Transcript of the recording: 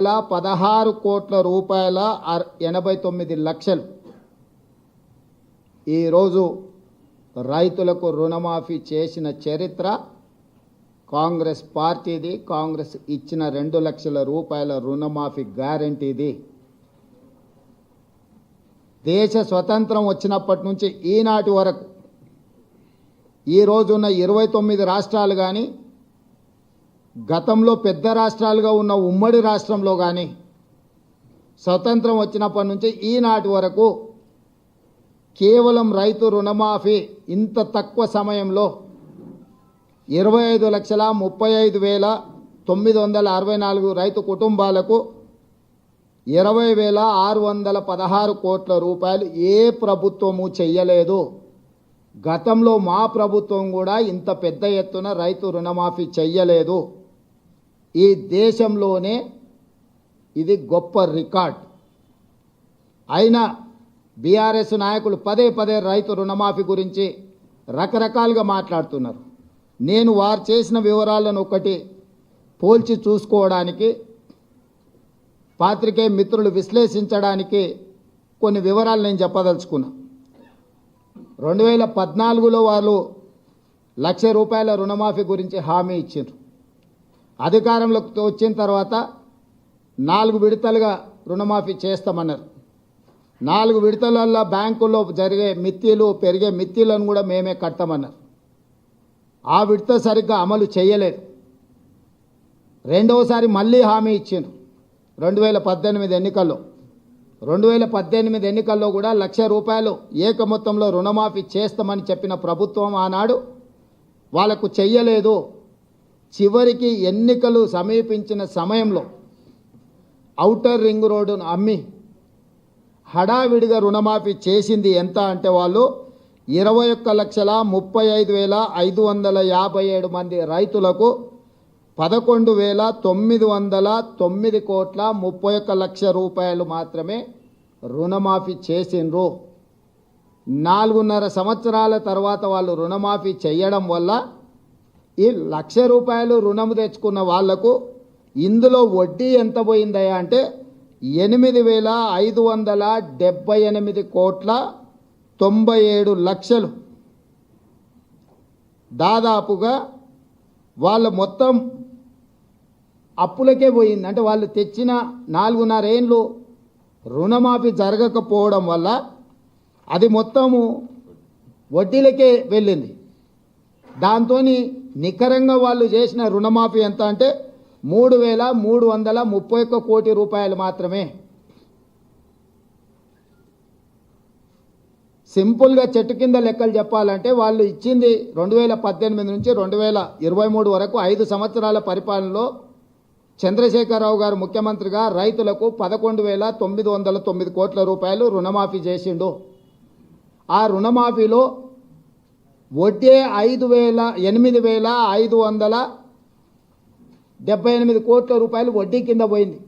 16 కోట్ల రూపాయల 89 లక్షలు ఈరోజు రైతులకు రుణమాఫీ చేసిన చరిత్ర కాంగ్రెస్ పార్టీది. కాంగ్రెస్ ఇచ్చిన 2 లక్షల రూపాయల రుణమాఫీ గ్యారెంటీది. దేశ స్వతంత్రం వచ్చినప్పటి నుంచి ఈనాటి వరకు ఈ రోజున్న 29 రాష్ట్రాలు కానీ గతంలో పెద్ద రాష్ట్రాలుగా ఉన్న ఉమ్మడి రాష్ట్రంలో కానీ స్వతంత్రం వచ్చినప్పటి నుంచి ఈనాటి వరకు కేవలం రైతు రుణమాఫీ ఇంత తక్కువ సమయంలో 25,35,964 రైతు కుటుంబాలకు 20,616 కోట్ల రూపాయలు ఏ ప్రభుత్వము చెయ్యలేదు. గతంలో మా ప్రభుత్వం కూడా ఇంత పెద్ద ఎత్తున రైతు రుణమాఫీ చెయ్యలేదు. ఈ దేశంలోనే ఇది గొప్ప రికార్డ్. అయినా బీఆర్ఎస్ నాయకులు పదే పదే రైతు రుణమాఫీ గురించి రకరకాలుగా మాట్లాడుతున్నారు. నేను వారు చేసిన వివరాలను ఒకటి పోల్చి చూసుకోవడానికి, పాత్రికేయ మిత్రులు విశ్లేషించడానికి కొన్ని వివరాలు నేను చెప్పదలుచుకున్నా. 2014లో వాళ్ళు 1,00,000 రూపాయల రుణమాఫీ గురించి హామీ ఇచ్చారు. అధికారంలోకి వచ్చిన తర్వాత 4 విడతలుగా రుణమాఫీ చేస్తామన్నారు. 4 విడతలలో బ్యాంకుల్లో జరిగే మిత్తిలు పెరిగే మిత్తిలను కూడా మేమే కడతామన్నారు. ఆ విడత సరిగ్గా అమలు చేయలేదు. రెండవసారి మళ్ళీ హామీ ఇచ్చారు 2018 ఎన్నికల్లో. 2018 ఎన్నికల్లో కూడా 1,00,000 రూపాయలు ఏక మొత్తంలో రుణమాఫీ చేస్తామని చెప్పిన ప్రభుత్వం ఆనాడు వాళ్ళకు చెయ్యలేదు. చివరికి ఎన్నికలు సమీపించిన సమయంలో ఔటర్ రింగ్ రోడ్డును అమ్మి హడావిడిగా రుణమాఫీ చేసింది ఎంత అంటే వాళ్ళు 21,35,557 మంది రైతులకు 11,909 కోట్ల 31 లక్షల రూపాయలు మాత్రమే రుణమాఫీ చేసిండ్రు. 4.5 సంవత్సరాల తర్వాత వాళ్ళు రుణమాఫీ చేయడం వల్ల ఈ 1,00,000 రూపాయలు రుణం తెచ్చుకున్న వాళ్లకు ఇందులో వడ్డీ ఎంత పోయిందయ్యా అంటే 8,578 కోట్ల 97 లక్షలు. దాదాపుగా వాళ్ళ మొత్తం అప్పులకే పోయింది. అంటే వాళ్ళు తెచ్చిన 4.5 ఏళ్ళు రుణమాఫీ జరగకపోవడం వల్ల అది మొత్తము వడ్డీలకే వెళ్ళింది. దాంతో నికరంగా వాళ్ళు చేసిన రుణమాఫీ ఎంత అంటే 3,331 కోటి రూపాయలు మాత్రమే. సింపుల్గా చెట్టు కింద లెక్కలు చెప్పాలంటే వాళ్ళు ఇచ్చింది 2018 నుంచి 2023 వరకు 5 సంవత్సరాల పరిపాలనలో చంద్రశేఖరరావు గారు ముఖ్యమంత్రిగా రైతులకు 11,909 కోట్ల రూపాయలు రుణమాఫీ చేసిండు. ఆ రుణమాఫీలో వడ్డీ 8,578 కోట్ల రూపాయలు వడ్డీ కింద పోయింది.